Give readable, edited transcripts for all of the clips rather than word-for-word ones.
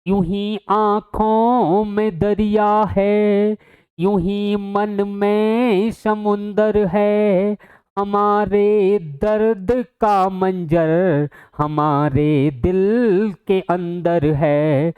यूं ही आँखों में दरिया है, यूं ही मन में समुंदर है। हमारे दर्द का मंजर हमारे दिल के अंदर है,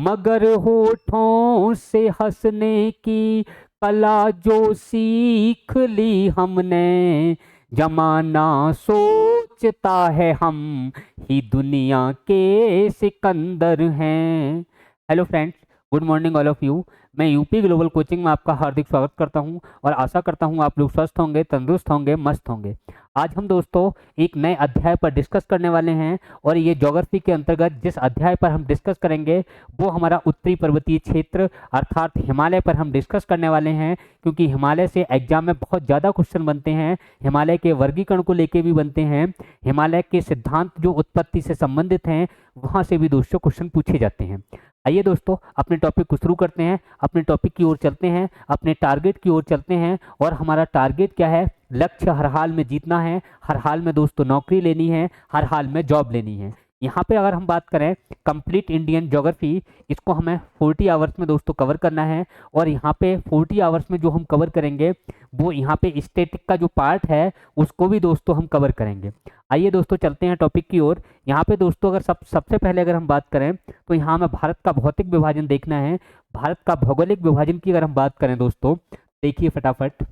मगर होठों से हंसने की कला जो सीख ली हमने, जमाना सोचता है हम ही दुनिया के सिकंदर हैं। Hello friends, good morning all of you. मैं यूपी ग्लोबल कोचिंग में आपका हार्दिक स्वागत करता हूं और आशा करता हूं आप लोग स्वस्थ होंगे, तंदुरुस्त होंगे, मस्त होंगे। आज हम दोस्तों एक नए अध्याय पर डिस्कस करने वाले हैं और ये ज्योग्राफी के अंतर्गत जिस अध्याय पर हम डिस्कस करेंगे वो हमारा उत्तरी पर्वतीय क्षेत्र अर्थात हिमालय पर हम डिस्कस करने वाले हैं, क्योंकि हिमालय से एग्जाम में बहुत ज़्यादा क्वेश्चन बनते हैं। हिमालय के वर्गीकरण को लेके भी बनते हैं, हिमालय के सिद्धांत जो उत्पत्ति से संबंधित हैं वहाँ से भी दोस्तों क्वेश्चन पूछे जाते हैं। आइए दोस्तों अपने टॉपिक को शुरू करते हैं, अपने टॉपिक की ओर चलते हैं, अपने टारगेट की ओर चलते हैं। और हमारा टारगेट क्या है? लक्ष्य हर हाल में जीतना है, हर हाल में दोस्तों नौकरी लेनी है, हर हाल में जॉब लेनी है। यहाँ पे अगर हम बात करें कंप्लीट इंडियन ज्योग्राफी, इसको हमें 40 आवर्स में दोस्तों कवर करना है। और यहाँ पे 40 आवर्स में जो हम कवर करेंगे वो यहाँ पे स्टैटिक का जो पार्ट है उसको भी दोस्तों हम कवर करेंगे। आइए दोस्तों चलते हैं टॉपिक की ओर। यहाँ पे दोस्तों अगर सबसे पहले अगर हम बात करें तो यहाँ हमें भारत का भौतिक विभाजन देखना है। भारत का भौगोलिक विभाजन की अगर हम बात करें दोस्तों, देखिए फटाफट,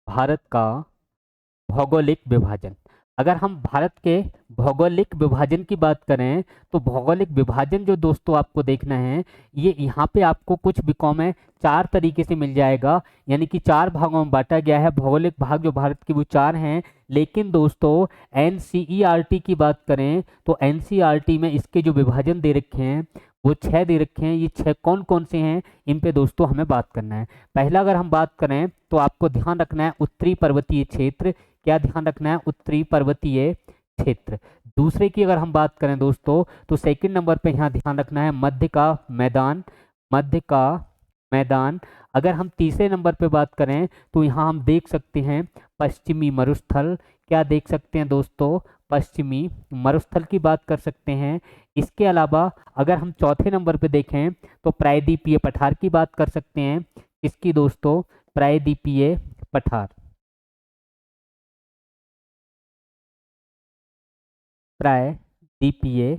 भारत का भौगोलिक विभाजन। अगर हम भारत के भौगोलिक विभाजन की बात करें तो भौगोलिक विभाजन जो दोस्तों आपको देखना है ये यहाँ पे आपको कुछ विकों में 4 तरीके से मिल जाएगा, यानी कि 4 भागों में बांटा गया है। भौगोलिक भाग जो भारत के वो 4 हैं, लेकिन दोस्तों एनसीईआरटी की बात करें तो एनसीईआरटी में इसके जो विभाजन दे रखे हैं वो 6 दे रखे हैं। ये 6 कौन कौन से हैं इन पे दोस्तों हमें बात करना है। पहला अगर हम बात करें तो आपको ध्यान रखना है उत्तरी पर्वतीय क्षेत्र। क्या ध्यान रखना है? उत्तरी पर्वतीय क्षेत्र। दूसरे की अगर हम बात करें दोस्तों तो सेकंड नंबर पे यहाँ ध्यान रखना है मध्य का मैदान, मध्य का मैदान। अगर हम तीसरे नंबर पे बात करें तो यहाँ हम देख सकते हैं पश्चिमी मरुस्थल। क्या देख सकते हैं दोस्तों? पश्चिमी मरुस्थल की बात कर सकते हैं। इसके अलावा अगर हम चौथे नंबर पे देखें तो प्रायद्वीपीय पठार की बात कर सकते हैं। इसकी दोस्तों प्रायद्वीपीय पठार, प्रायद्वीपीय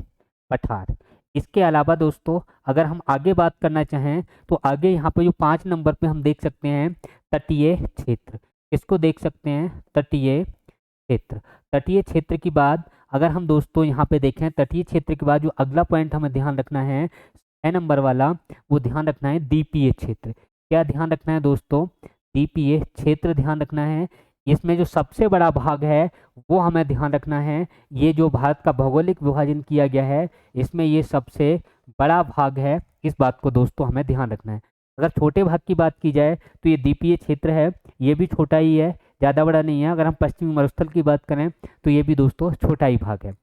पठार। इसके अलावा दोस्तों अगर हम आगे बात करना चाहें तो आगे यहाँ पे जो 5 नंबर पे हम देख सकते हैं तटीय क्षेत्र। इसको देख सकते हैं तटीय क्षेत्र। तटीय क्षेत्र की बाद अगर हम दोस्तों यहाँ पे देखें तटीय क्षेत्र के बाद जो अगला पॉइंट हमें ध्यान रखना है 6 नंबर वाला, वो ध्यान रखना है द्वीपीय क्षेत्र। क्या ध्यान रखना है दोस्तों? द्वीपीय क्षेत्र ध्यान रखना है। इसमें जो सबसे बड़ा भाग है वो हमें ध्यान रखना है। ये जो भारत का भौगोलिक विभाजन किया गया है इसमें ये सबसे बड़ा भाग है, इस बात को दोस्तों हमें ध्यान रखना है। अगर छोटे भाग की बात की जाए तो ये द्वीपीय क्षेत्र है, ये भी छोटा ही है, ज़्यादा बड़ा नहीं है। अगर हम पश्चिमी मरुस्थल की बात करें तो ये भी दोस्तों छोटा ही भाग है।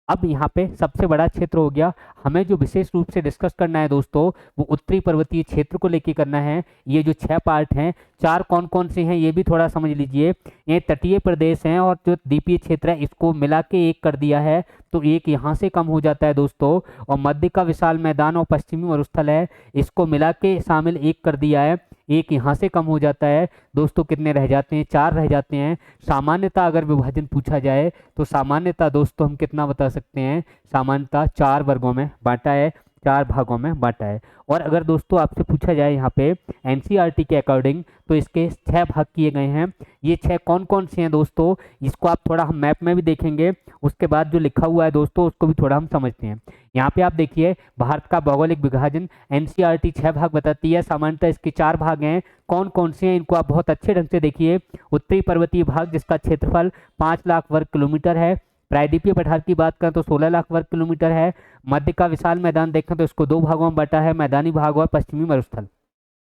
अब यहाँ पे सबसे बड़ा क्षेत्र हो गया। हमें जो विशेष रूप से डिस्कस करना है दोस्तों वो उत्तरी पर्वतीय क्षेत्र को लेकर करना है। ये जो 6 पार्ट हैं, 4 कौन कौन से हैं ये भी थोड़ा समझ लीजिए। ये तटीय प्रदेश हैं और जो द्वीपीय क्षेत्र है इसको मिला के 1 कर दिया है, तो 1 यहाँ से कम हो जाता है दोस्तों। और मध्य का विशाल मैदान और पश्चिमी मरुस्थल है, इसको मिला के शामिल 1 कर दिया है, 1 यहाँ से कम हो जाता है दोस्तों। कितने रह जाते हैं? 4 रह जाते हैं। सामान्यतः अगर विभाजन पूछा जाए तो सामान्यतः दोस्तों हम कितना बता सकते हैं? सामान्यतः 4 वर्गों में बांटा है, 4 भागों में बांटा है। और अगर दोस्तों आपसे पूछा जाए यहाँ पे एनसीईआरटी के अकॉर्डिंग तो इसके 6 भाग किए गए हैं। ये 6 कौन कौन से हैं दोस्तों, इसको आप थोड़ा हम मैप में भी देखेंगे, उसके बाद जो लिखा हुआ है दोस्तों उसको भी थोड़ा हम समझते हैं। यहाँ पे आप देखिए भारत का भौगोलिक विभाजन एनसीईआरटी 6 भाग बताती है, सामान्यतः इसके 4 भाग हैं। कौन कौन से हैं इनको आप बहुत अच्छे ढंग से देखिए। उत्तरी पर्वतीय भाग जिसका क्षेत्रफल 5 लाख वर्ग किलोमीटर है। प्रायद्वीपीय पठार की बात करें तो 16 लाख वर्ग किलोमीटर है। मध्य का विशाल मैदान देखें तो इसको 2 भागों में बांटा है, मैदानी भाग और पश्चिमी मरुस्थल।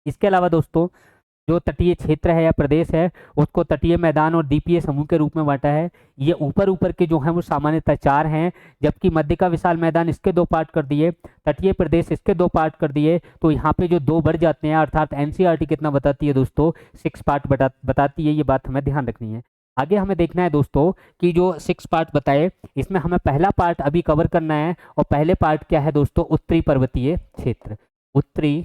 इसके अलावा दोस्तों जो तटीय क्षेत्र है या प्रदेश है उसको तटीय मैदान और द्वीपीय समूह के रूप में बांटा है। ये ऊपर ऊपर के जो हैं वो सामान्यतः 4 हैं, जबकि मध्य का विशाल मैदान इसके 2 पार्ट कर दिए, तटीय प्रदेश इसके 2 पार्ट कर दिए। तो यहाँ पे जो 2 बढ़ जाते हैं, अर्थात एनसीईआरटी कितना बताती है दोस्तों? 6 पार्ट बताती है। ये बात हमें ध्यान रखनी है। आगे हमें देखना है दोस्तों कि जो 6 पार्ट बताए इसमें हमें पहला पार्ट अभी कवर करना है, और पहले पार्ट क्या है दोस्तों, उत्तरी पर्वतीय क्षेत्र। उत्तरी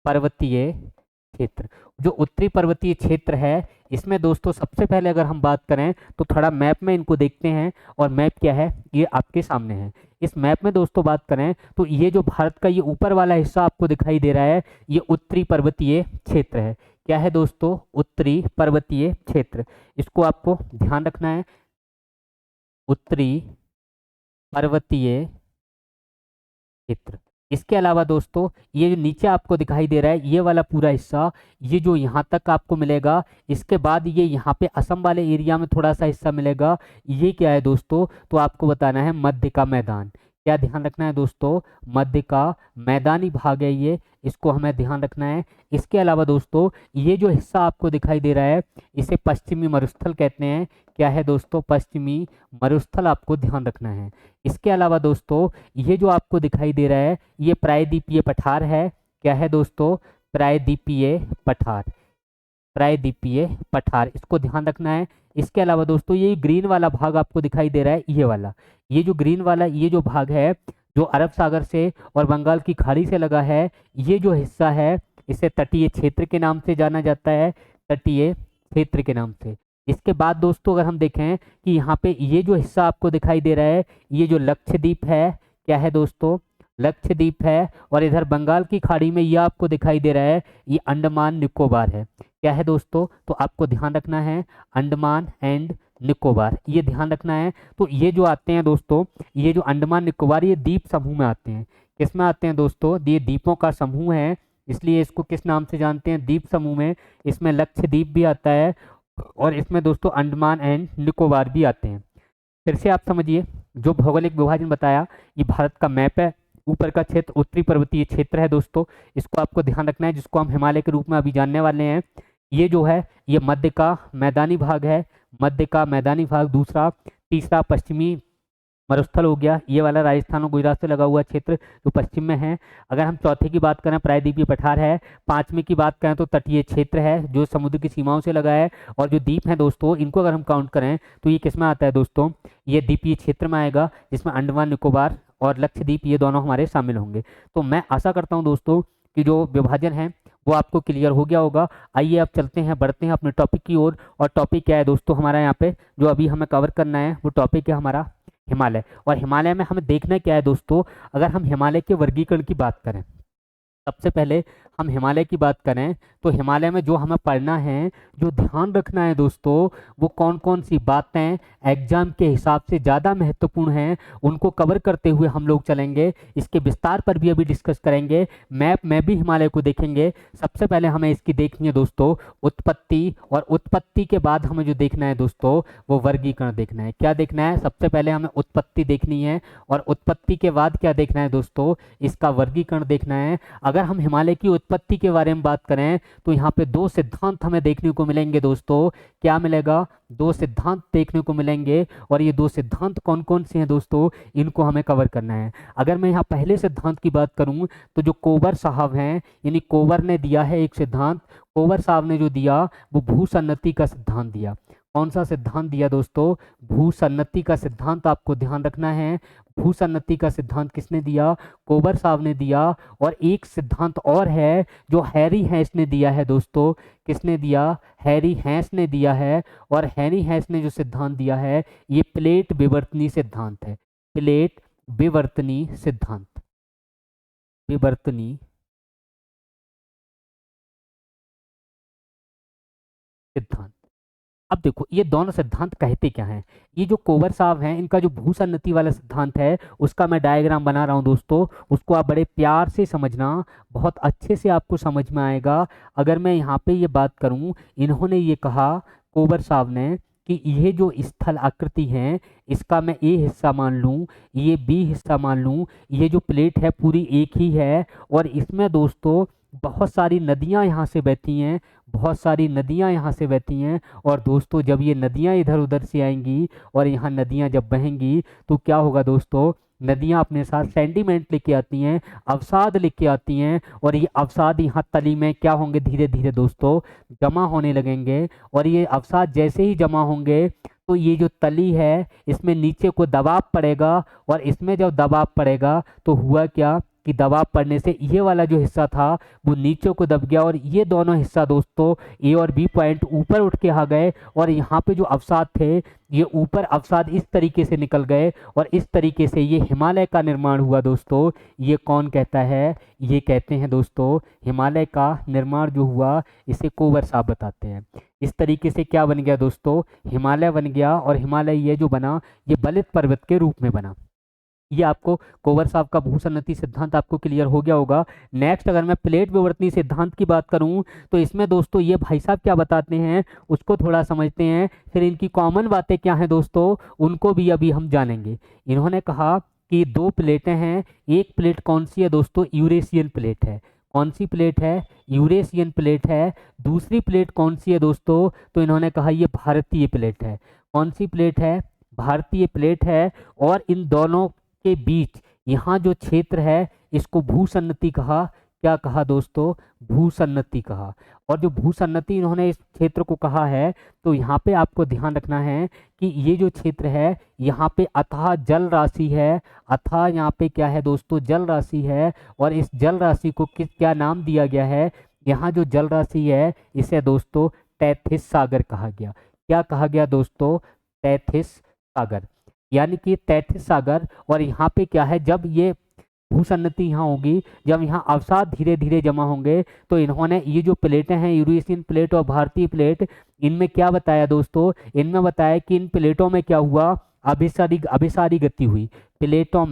पर्वतीय क्षेत्र, जो उत्तरी पर्वतीय क्षेत्र है इसमें दोस्तों सबसे पहले अगर हम बात करें तो थोड़ा मैप में इनको देखते हैं, और मैप क्या है ये आपके सामने है। इस मैप में दोस्तों बात करें तो ये जो भारत का ये ऊपर वाला हिस्सा आपको दिखाई दे रहा है ये उत्तरी पर्वतीय क्षेत्र है। क्या है दोस्तों, उत्तरी पर्वतीय क्षेत्र, इसको आपको ध्यान रखना है, उत्तरी पर्वतीय क्षेत्र। इसके अलावा दोस्तों ये जो नीचे आपको दिखाई दे रहा है ये वाला पूरा हिस्सा, ये जो यहाँ तक आपको मिलेगा, इसके बाद ये यहाँ पे असम वाले एरिया में थोड़ा सा हिस्सा मिलेगा, ये क्या है दोस्तों, तो आपको बताना है मध्य का मैदान। क्या ध्यान रखना है दोस्तों, मध्य का मैदानी भाग है ये, इसको हमें ध्यान रखना है। इसके अलावा दोस्तों ये जो हिस्सा आपको दिखाई दे रहा है इसे पश्चिमी मरुस्थल कहते हैं। क्या है दोस्तों, पश्चिमी मरुस्थल, आपको ध्यान रखना है। इसके अलावा दोस्तों ये जो आपको दिखाई दे रहा है ये प्रायद्वीपीय पठार है। क्या है दोस्तों, प्रायद्वीपीय पठार, प्रायद्वीपीय पठार, इसको ध्यान रखना है। इसके अलावा दोस्तों ये ग्रीन वाला भाग आपको दिखाई दे रहा है ये वाला, ये जो ग्रीन वाला ये जो भाग है जो अरब सागर से और बंगाल की खाड़ी से लगा है, ये जो हिस्सा है इसे तटीय क्षेत्र के नाम से जाना जाता है, तटीय क्षेत्र के नाम से। इसके बाद दोस्तों अगर हम देखें कि यहाँ पे ये जो हिस्सा आपको दिखाई दे रहा है ये जो लक्षद्वीप है, क्या है दोस्तों, लक्षद्वीप है, और इधर बंगाल की खाड़ी में ये आपको दिखाई दे रहा है ये अंडमान निकोबार है। क्या है दोस्तों, तो आपको ध्यान रखना है अंडमान एंड निकोबार, ये ध्यान रखना है। तो ये जो आते हैं दोस्तों, ये जो अंडमान निकोबार ये द्वीप समूह में आते हैं। किस में आते हैं दोस्तों, ये द्वीपों का समूह है, इसलिए इसको किस नाम से जानते हैं, द्वीप समूह में। इसमें लक्षद्वीप भी आता है और इसमें दोस्तों अंडमान एंड निकोबार भी आते हैं। फिर से आप समझिए, जो भौगोलिक विभाजन बताया ये भारत का मैप है, ऊपर का क्षेत्र उत्तरी पर्वतीय क्षेत्र है दोस्तों, इसको आपको ध्यान रखना है, जिसको हम हिमालय के रूप में अभी जानने वाले हैं। ये जो है ये मध्य का मैदानी भाग है, मध्य का मैदानी भाग दूसरा। तीसरा पश्चिमी मरुस्थल हो गया, ये वाला राजस्थान और गुजरात से लगा हुआ क्षेत्र जो पश्चिम में है। अगर हम चौथे की बात करें प्रायद्वीपीय पठार है। पांचवें की बात करें तो तटीय क्षेत्र है जो समुद्र की सीमाओं से लगा है। और जो द्वीप है दोस्तों इनको अगर हम काउंट करें तो ये किस में आता है दोस्तों, ये द्वीपीय क्षेत्र में आएगा, जिसमें अंडमान निकोबार और लक्षद्वीप ये दोनों हमारे शामिल होंगे। तो मैं आशा करता हूँ दोस्तों कि जो विभाजन है वो आपको क्लियर हो गया होगा। आइए अब चलते हैं, बढ़ते हैं अपने टॉपिक की ओर। और टॉपिक क्या है दोस्तों हमारा, यहाँ पे जो अभी हमें कवर करना है वो टॉपिक है हमारा हिमालय। और हिमालय में हमें देखना क्या है दोस्तों, अगर हम हिमालय के वर्गीकरण की बात करें, सबसे पहले हम हिमालय की बात करें तो हिमालय में जो हमें पढ़ना है, जो ध्यान रखना है दोस्तों, वो कौन कौन सी बातें एग्जाम के हिसाब से ज़्यादा महत्वपूर्ण हैं उनको कवर करते हुए हम लोग चलेंगे। इसके विस्तार पर भी अभी डिस्कस करेंगे, मैप में भी हिमालय को देखेंगे। सबसे पहले हमें इसकी देखनी है दोस्तों उत्पत्ति, और उत्पत्ति के बाद हमें जो देखना है दोस्तों वो वर्गीकरण देखना है। क्या देखना है, सबसे पहले हमें उत्पत्ति देखनी है, और उत्पत्ति के बाद क्या देखना है दोस्तों, इसका वर्गीकरण देखना है। अगर हम हिमालय की उत्पत्ति के बारे में बात करें तो यहाँ पे दो सिद्धांत हमें देखने को मिलेंगे दोस्तों। क्या मिलेगा, दो सिद्धांत देखने को मिलेंगे, और ये दो सिद्धांत कौन कौन से हैं दोस्तों, इनको हमें कवर करना है। अगर मैं यहाँ पहले सिद्धांत की बात करूँ तो जो कोबर साहब हैं, यानी कोबर ने दिया है एक सिद्धांत, कोबर साहब ने जो दिया वो भूसन्नति का सिद्धांत दिया। कौन सा सिद्धांत दिया दोस्तों, भूसन्नति का सिद्धांत, आपको ध्यान रखना है। भूसन्नति का सिद्धांत किसने दिया, कोबर साहब ने दिया। और एक सिद्धांत और है जो हैरी हैंस ने दिया है दोस्तों, किसने दिया, हैरी हैंस ने दिया है। और हैरी हैंस ने जो सिद्धांत दिया है ये प्लेट विवर्तनी सिद्धांत है, प्लेट विवर्तनी सिद्धांत, विवर्तनी सिद्धांत। अब देखो ये दोनों सिद्धांत कहते क्या हैं। ये जो कोबर साहब हैं इनका जो भूसन्नति वाला सिद्धांत है उसका मैं डायग्राम बना रहा हूँ दोस्तों, उसको आप बड़े प्यार से समझना, बहुत अच्छे से आपको समझ में आएगा। अगर मैं यहाँ पे ये बात करूँ, इन्होंने ये कहा कोबर साहब ने कि ये जो स्थल आकृति है इसका मैं ए हिस्सा मान लूँ, ये बी हिस्सा मान लूँ, ये जो प्लेट है पूरी एक ही है, और इसमें दोस्तों बहुत सारी नदियाँ यहाँ से बहती हैं, बहुत सारी नदियाँ यहाँ से बहती हैं। और दोस्तों जब ये नदियाँ इधर उधर से आएंगी और यहाँ नदियाँ जब बहेंगी तो क्या होगा दोस्तों, नदियाँ अपने साथ सेंडिमेंट लेके आती हैं, अवसाद लेके आती हैं। और ये अवसाद यहाँ तली में क्या होंगे, धीरे धीरे दोस्तों जमा होने लगेंगे। और ये अवसाद जैसे ही जमा होंगे तो ये जो तली है इसमें नीचे को दबाव पड़ेगा। और इसमें जब दबाव पड़ेगा तो हुआ क्या कि दबाव पड़ने से ये वाला जो हिस्सा था वो नीचे को दब गया, और ये दोनों हिस्सा दोस्तों ए और बी पॉइंट ऊपर उठ के आ गए। और यहाँ पे जो अवसाद थे ये ऊपर अवसाद इस तरीके से निकल गए, और इस तरीके से ये हिमालय का निर्माण हुआ दोस्तों। ये कौन कहता है, ये कहते हैं दोस्तों हिमालय का निर्माण जो हुआ इसे कोवर साहब बताते हैं। इस तरीके से क्या बन गया दोस्तों, हिमालय बन गया। और हिमालय ये जो बना ये बलित पर्वत के रूप में बना। ये आपको कोवर साहब का भूसन्नति सिद्धांत आपको क्लियर हो गया होगा। नेक्स्ट अगर मैं प्लेट विवर्तनीय सिद्धांत की बात करूं तो इसमें दोस्तों ये भाई साहब क्या बताते हैं उसको थोड़ा समझते हैं, फिर इनकी कॉमन बातें क्या हैं दोस्तों उनको भी अभी हम जानेंगे। इन्होंने कहा कि दो प्लेटें हैं, एक प्लेट कौन सी है दोस्तों, यूरेशियन प्लेट है। कौन सी प्लेट है, यूरेशियन प्लेट है। दूसरी प्लेट कौन सी है दोस्तों, तो इन्होंने कहा ये भारतीय प्लेट है। कौन सी प्लेट है, भारतीय प्लेट है। और इन दोनों के बीच यहाँ जो क्षेत्र है इसको भूसन्नति कहा। क्या कहा दोस्तों, भूसन्नति कहा। और जो भूसन्नति इन्होंने इस क्षेत्र को कहा है तो यहाँ पे आपको ध्यान रखना है कि ये जो क्षेत्र है यहाँ पे अथाह जल राशि है। अथाह यहाँ पे क्या है दोस्तों, जल राशि है। और इस जल राशि को क्या नाम दिया गया है, यहाँ जो जल राशि है इसे दोस्तों तैथिस सागर कहा गया। क्या कहा गया दोस्तों, तैथिस सागर, यानी कि तैथिस सागर। और यहाँ पे क्या है, जब ये भूसन्नति यहाँ होगी, जब यहाँ अवसाद धीरे धीरे जमा होंगे तो इन्होंने ये जो प्लेटें हैं यूरेशियन प्लेट और भारतीय प्लेट, इनमें क्या बताया दोस्तों, इनमें बताया कि इन प्लेटों में क्या हुआ, अभिसारी अभिसारी गति हुई। प्लेटों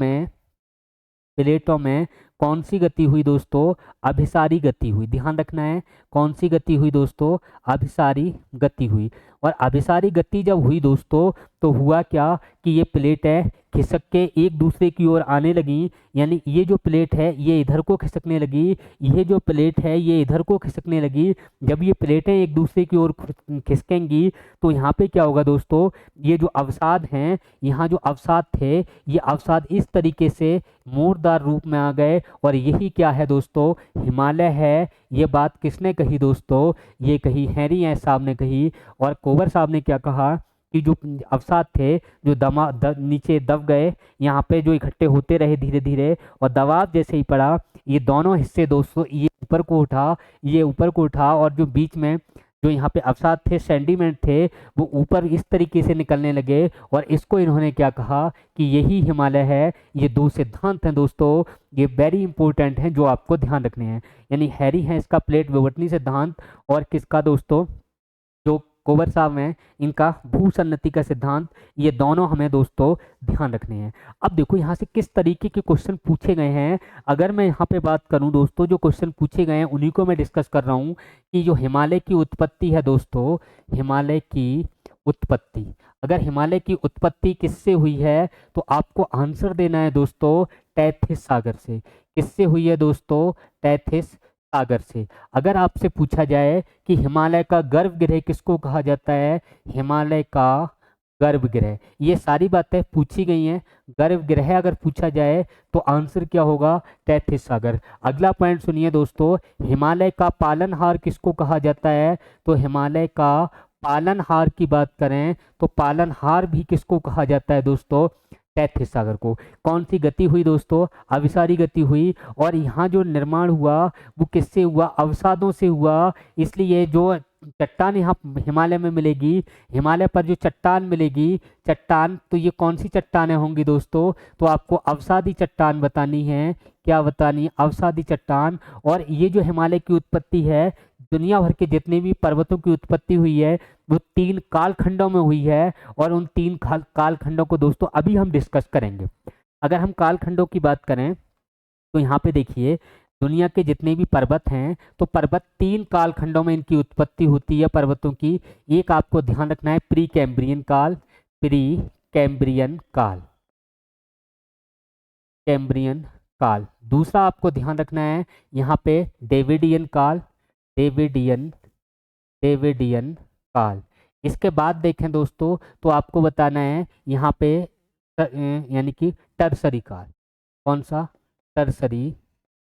में कौन सी गति हुई दोस्तों, अभिसारी गति हुई। ध्यान रखना है कौन सी गति हुई दोस्तों, अभिसारी गति हुई। और अभिसारी गति जब हुई दोस्तों तो हुआ क्या कि ये प्लेटें खिसक के एक दूसरे की ओर आने लगी। यानी ये जो प्लेट है ये इधर को खिसकने लगी, ये जो प्लेट है ये इधर को खिसकने लगी। जब ये प्लेटें एक दूसरे की ओर खिसकेंगी तो यहाँ पे क्या होगा दोस्तों, ये जो अवसाद हैं, यहाँ जो अवसाद थे ये अवसाद इस तरीके से मोड़दार रूप में आ गए। और यही क्या है दोस्तों, हिमालय है। ये बात किसने कही दोस्तों, ये कही हैरी एस साहब ने कही। और कोवर साहब ने क्या कहा कि जो अवसाद थे जो नीचे दब गए, यहाँ पे जो इकट्ठे होते रहे धीरे धीरे, और दबाव जैसे ही पड़ा ये दोनों हिस्से दोस्तों ये ऊपर को उठा, ये ऊपर को उठा। और जो बीच में जो यहाँ पे अवसाद थे, सेंडिमेंट थे, वो ऊपर इस तरीके से निकलने लगे। और इसको इन्होंने क्या कहा कि यही हिमालय है। ये दो सिद्धांत हैं दोस्तों, ये वेरी इंपॉर्टेंट हैं जो आपको ध्यान रखने हैं। यानी हैरी है इसका प्लेट विवर्तनीय सिद्धांत, और किसका दोस्तों, जो कोवर साहब हैं इनका भूसन्नति का सिद्धांत। ये दोनों हमें दोस्तों ध्यान रखने हैं। अब देखो यहाँ से किस तरीके के क्वेश्चन पूछे गए हैं। अगर मैं यहाँ पे बात करूँ दोस्तों, जो क्वेश्चन पूछे गए हैं उन्हीं को मैं डिस्कस कर रहा हूँ कि जो हिमालय की उत्पत्ति है दोस्तों, हिमालय की उत्पत्ति, अगर हिमालय की उत्पत्ति किससे हुई है तो आपको आंसर देना है दोस्तों तैथिस सागर से। किससे हुई है दोस्तों, तैथिस सागर से। अगर आपसे पूछा जाए कि हिमालय का गर्भगृह किसको कहा जाता है, हिमालय का गर्भगृह, ये सारी बातें पूछी गई हैं। गर्भगृह अगर पूछा जाए तो आंसर क्या होगा, तैथिस सागर। अगला पॉइंट सुनिए दोस्तों, हिमालय का पालनहार किसको कहा जाता है, तो हिमालय का पालनहार की बात करें तो पालनहार भी किसको कहा जाता है दोस्तों, तैथिस सागर को। कौन सी गति हुई दोस्तों, अभिसारी गति हुई। और यहाँ जो निर्माण हुआ वो किससे हुआ, अवसादों से हुआ। इसलिए जो चट्टान यहाँ हिमालय में मिलेगी, हिमालय पर जो चट्टान मिलेगी, चट्टान, तो ये कौन सी चट्टानें होंगी दोस्तों, तो आपको अवसादी चट्टान बतानी है। क्या बतानी है, अवसादी चट्टान। और ये जो हिमालय की उत्पत्ति है, दुनिया भर के जितने भी पर्वतों की उत्पत्ति हुई है वो 3 कालखंडों में हुई है। और उन 3 कालखंडों को दोस्तों अभी हम डिस्कस करेंगे। अगर हम कालखंडों की बात करें तो यहाँ पे देखिए, दुनिया के जितने भी पर्वत हैं तो पर्वत 3 कालखंडों में इनकी उत्पत्ति होती है पर्वतों की। एक आपको ध्यान रखना है प्री कैम्ब्रियन काल, प्री कैम्ब्रियन काल, कैम्ब्रियन काल। दूसरा आपको ध्यान रखना है यहाँ पे डेविडियन काल, डेविडियन डेविडियन काल। इसके बाद देखें दोस्तों तो आपको बताना है यहाँ पे यानी कि टर्सरी काल। कौन सा? टर्सरी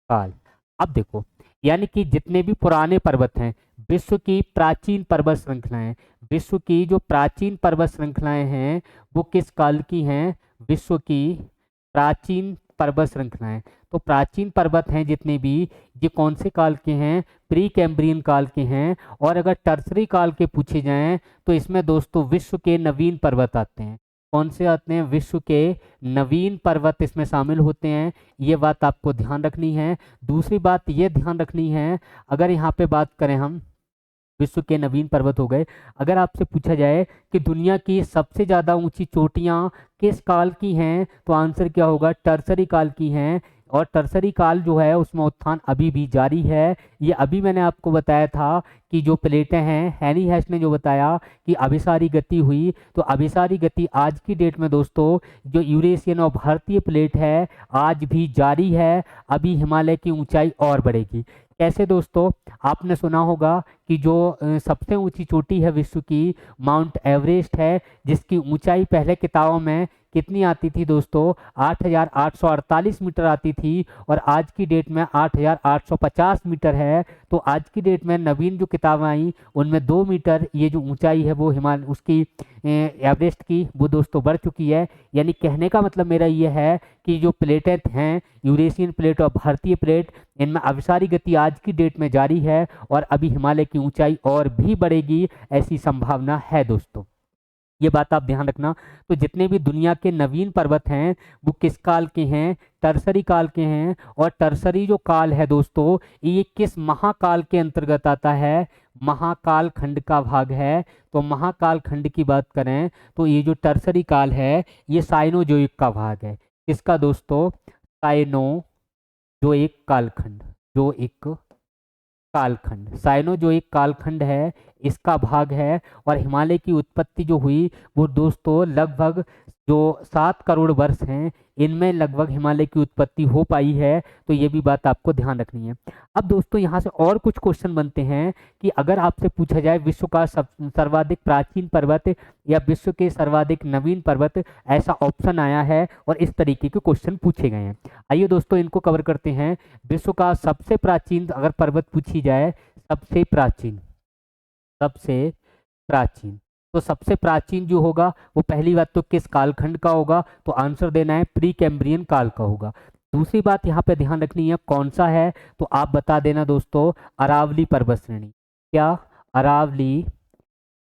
काल। अब देखो, यानी कि जितने भी पुराने पर्वत हैं, विश्व की प्राचीन पर्वत श्रृंखलाएं, विश्व की जो प्राचीन पर्वत श्रृंखलाएं हैं वो किस काल की हैं? विश्व की प्राचीन पर्वत श्रृंखलाएं। तो प्राचीन पर्वत हैं जितने भी, ये कौन से काल के हैं? प्री कैम्ब्रियन काल के हैं। और अगर टर्सरी काल के पूछे जाएं तो इसमें दोस्तों विश्व के नवीन पर्वत आते हैं। कौन से आते हैं? विश्व के नवीन पर्वत इसमें शामिल होते हैं। ये बात आपको ध्यान रखनी है। दूसरी बात ये ध्यान रखनी है, अगर यहाँ पे बात करें हम, विश्व के नवीन पर्वत हो गए। अगर आपसे पूछा जाए कि दुनिया की सबसे ज़्यादा ऊंची चोटियाँ किस काल की हैं, तो आंसर क्या होगा? टर्सरी काल की हैं। और टर्सरी काल जो है उसमें उत्थान अभी भी जारी है। ये अभी मैंने आपको बताया था कि जो प्लेटें हैं, हेनी हैश ने जो बताया कि अभिसारी गति हुई, तो अभिसारी गति आज की डेट में दोस्तों जो यूरेशियन और भारतीय प्लेट है आज भी जारी है। अभी हिमालय की ऊंचाई और बढ़ेगी। कैसे दोस्तों? आपने सुना होगा कि जो सबसे ऊंची चोटी है विश्व की, माउंट एवरेस्ट है, जिसकी ऊंचाई पहले किताबों में कितनी आती थी दोस्तों? 8,848 मीटर आती थी और आज की डेट में 8,850 मीटर है। तो आज की डेट में नवीन जो किताबें आई उनमें 2 मीटर ये जो ऊंचाई है वो हिमालय उसकी एवरेस्ट की वो दोस्तों बढ़ चुकी है। यानी कहने का मतलब मेरा ये है कि जो प्लेटें हैं, यूरेशियन प्लेट और भारतीय प्लेट, इनमें अभिसारी गति आज की डेट में जारी है और अभी हिमालय की ऊंचाई और भी बढ़ेगी, ऐसी संभावना है दोस्तों। ये बात आप ध्यान रखना। तो जितने भी दुनिया के नवीन पर्वत हैं वो किस काल के हैं? टर्सरी काल के हैं। और टर्सरी जो काल है दोस्तों, ये किस महाकाल के अंतर्गत आता है? महाकाल खंड का भाग है। तो महाकाल खंड की बात करें तो ये जो टर्सरी काल है ये साइनोजोइक का भाग है। किसका दोस्तों? साइनोजोइक कालखंड। जो एक कालखंड, साइनोजोइक कालखंड है, इसका भाग है। और हिमालय की उत्पत्ति जो हुई वो दोस्तों लगभग जो 7 करोड़ वर्ष हैं इनमें लगभग हिमालय की उत्पत्ति हो पाई है। तो ये भी बात आपको ध्यान रखनी है। अब दोस्तों यहाँ से और कुछ क्वेश्चन बनते हैं कि अगर आपसे पूछा जाए विश्व का सर्वाधिक प्राचीन पर्वत या विश्व के सर्वाधिक नवीन पर्वत, ऐसा ऑप्शन आया है और इस तरीके के क्वेश्चन पूछे गए हैं। आइए दोस्तों इनको कवर करते हैं। विश्व का सबसे प्राचीन अगर पर्वत पूछी जाए, सबसे प्राचीन, सबसे प्राचीन, तो सबसे प्राचीन जो होगा वो पहली बात तो किस कालखंड का होगा? तो आंसर देना है प्री कैम्ब्रियन काल का होगा। दूसरी बात यहाँ पे ध्यान रखनी है कौन सा है, तो आप बता देना दोस्तों अरावली पर्वत श्रेणी। क्या? अरावली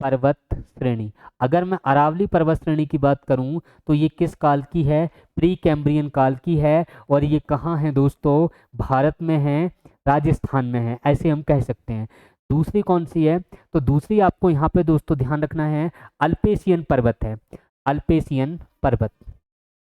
पर्वत श्रेणी। अगर मैं अरावली पर्वत श्रेणी की बात करूं तो ये किस काल की है? प्री कैम्ब्रियन काल की है। और ये कहाँ है दोस्तों? भारत में है, राजस्थान में है, ऐसे हम कह सकते हैं। दूसरी कौन सी है? तो दूसरी आपको यहाँ पे दोस्तों ध्यान रखना है, अल्पेशियन पर्वत है। अल्पेशियन पर्वत।